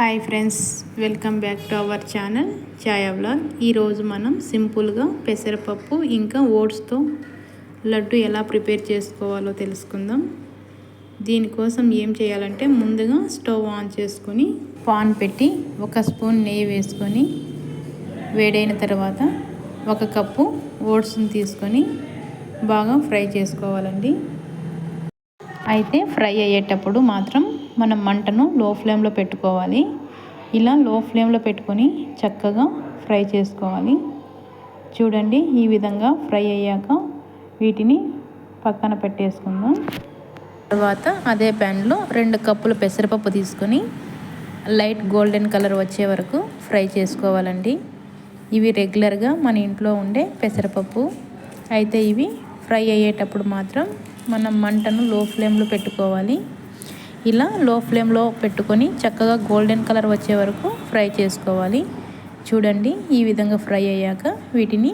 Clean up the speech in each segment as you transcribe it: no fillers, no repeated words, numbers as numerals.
Hi friends, welcome back to our channel Chhaya vlog. ఈరోజు మనం సింపుల్గా పెసరపప్పు ఇంకా ఓట్స్తో లడ్డు ఎలా ప్రిపేర్ చేసుకోవాలో తెలుసుకుందాం. దీనికోసం ఏం చేయాలంటే ముందుగా స్టవ్ ఆన్ చేసుకొని పాన్ పెట్టి 1 స్పూన్ నెయ్యి వేసుకొని వేడైన తర్వాత 1 కప్పు ఓట్స్ని తీసుకొని బాగా ఫ్రై చేసుకోవాలండి. అయితే ఫ్రై అయ్యేటప్పుడు మాత్రం మనం మంటను లో ఫ్లేమ్లో పెట్టుకోవాలి. ఇలా లో ఫ్లేమ్లో పెట్టుకొని చక్కగా ఫ్రై చేసుకోవాలి. చూడండి, ఈ విధంగా ఫ్రై అయ్యాక వీటిని పక్కన పెట్టేసుకుందాం. తర్వాత అదే ప్యాన్లో 2 కప్పులు పెసరపప్పు తీసుకొని లైట్ గోల్డెన్ కలర్ వచ్చే వరకు ఫ్రై చేసుకోవాలండి. ఇవి రెగ్యులర్గా మన ఇంట్లో ఉండే పెసరపప్పు. అయితే ఇవి ఫ్రై అయ్యేటప్పుడు మాత్రం మనం మంటను లో ఫ్లేమ్లో పెట్టుకోవాలి. ఇలా లో ఫ్లేమ్లో పెట్టుకొని చక్కగా గోల్డెన్ కలర్ వచ్చే వరకు ఫ్రై చేసుకోవాలి. చూడండి, ఈ విధంగా ఫ్రై అయ్యాక వీటిని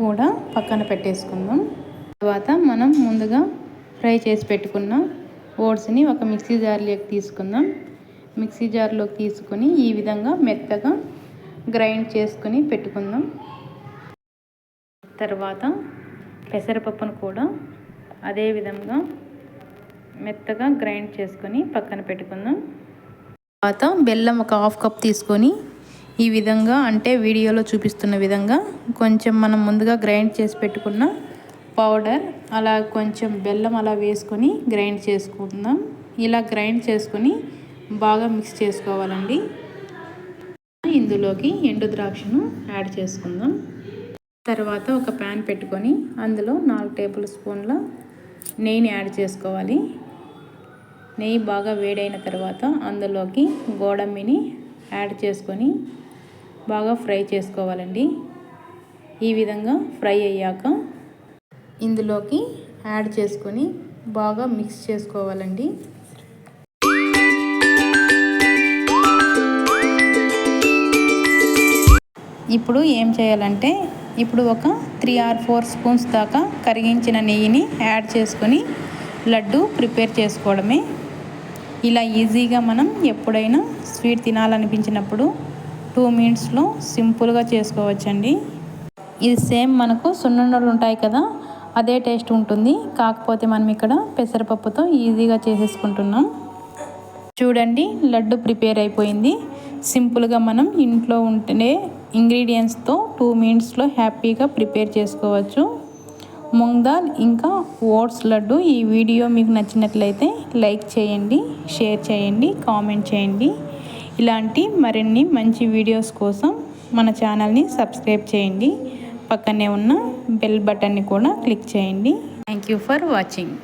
కూడా పక్కన పెట్టేసుకుందాం. తర్వాత మనం ముందుగా ఫ్రై చేసి పెట్టుకున్న ఓట్స్ని ఒక మిక్సీ జార్లోకి తీసుకుందాం. మిక్సీ జార్లోకి తీసుకొని ఈ విధంగా మెత్తగా గ్రైండ్ చేసుకొని పెట్టుకుందాం. తర్వాత పెసరపప్పును కూడా అదే విధంగా మెత్తగా గ్రైండ్ చేసుకొని పక్కన పెట్టుకుందాం. తర్వాత బెల్లం ఒక 1/2 కప్ తీసుకొని ఈ విధంగా, అంటే వీడియోలో చూపిస్తున్న విధంగా కొంచెం మనం ముందుగా గ్రైండ్ చేసి పెట్టుకున్న పౌడర్ అలా కొంచెం బెల్లం అలా వేసుకొని గ్రైండ్ చేసుకుందాం. ఇలా గ్రైండ్ చేసుకొని బాగా మిక్స్ చేసుకోవాలండి. ఇందులోకి ఎండు ద్రాక్షను యాడ్ చేసుకుందాం. తర్వాత ఒక ప్యాన్ పెట్టుకొని అందులో 4 టేబుల్ స్పూన్ల నెయ్యిని యాడ్ చేసుకోవాలి. నెయ్యి బాగా వేడైన తర్వాత అందులోకి గోడంబిని యాడ్ చేసుకొని బాగా ఫ్రై చేసుకోవాలండి. ఈ విధంగా ఫ్రై అయ్యాక ఇందులోకి యాడ్ చేసుకొని బాగా మిక్స్ చేసుకోవాలండి. ఇప్పుడు ఏం చేయాలంటే ఒక 3 or 4 స్పూన్స్ దాకా కరిగించిన నెయ్యిని యాడ్ చేసుకొని లడ్డు ప్రిపేర్ చేసుకోవడమే. ఇలా ఈజీగా మనం ఎప్పుడైనా స్వీట్ తినాలనిపించినప్పుడు 2 మినిట్స్లో సింపుల్గా చేసుకోవచ్చండి. ఇది సేమ్ మనకు సున్నుండలు ఉంటాయి కదా, అదే టేస్ట్ ఉంటుంది. కాకపోతే మనం ఇక్కడ పెసరపప్పుతో ఈజీగా చేసేసుకుంటున్నాం. చూడండి, లడ్డు ప్రిపేర్ అయిపోయింది. సింపుల్గా మనం ఇంట్లో ఉండే ఇంగ్రీడియంట్స్తో 2 మినిట్స్లో హ్యాపీగా ప్రిపేర్ చేసుకోవచ్చు. మూంగ్ దాల్ ఇంకా ఓట్స్ లడ్డు. ఈ వీడియో మీకు నచ్చినట్లయితే లైక్ చేయండి, షేర్ చేయండి, కామెంట్ చేయండి. ఇలాంటి మరిన్ని మంచి వీడియోస్ కోసం మన ఛానల్ని సబ్స్క్రైబ్ చేయండి. పక్కనే ఉన్న బెల్ బటన్ని కూడా క్లిక్ చేయండి. Thank you for watching.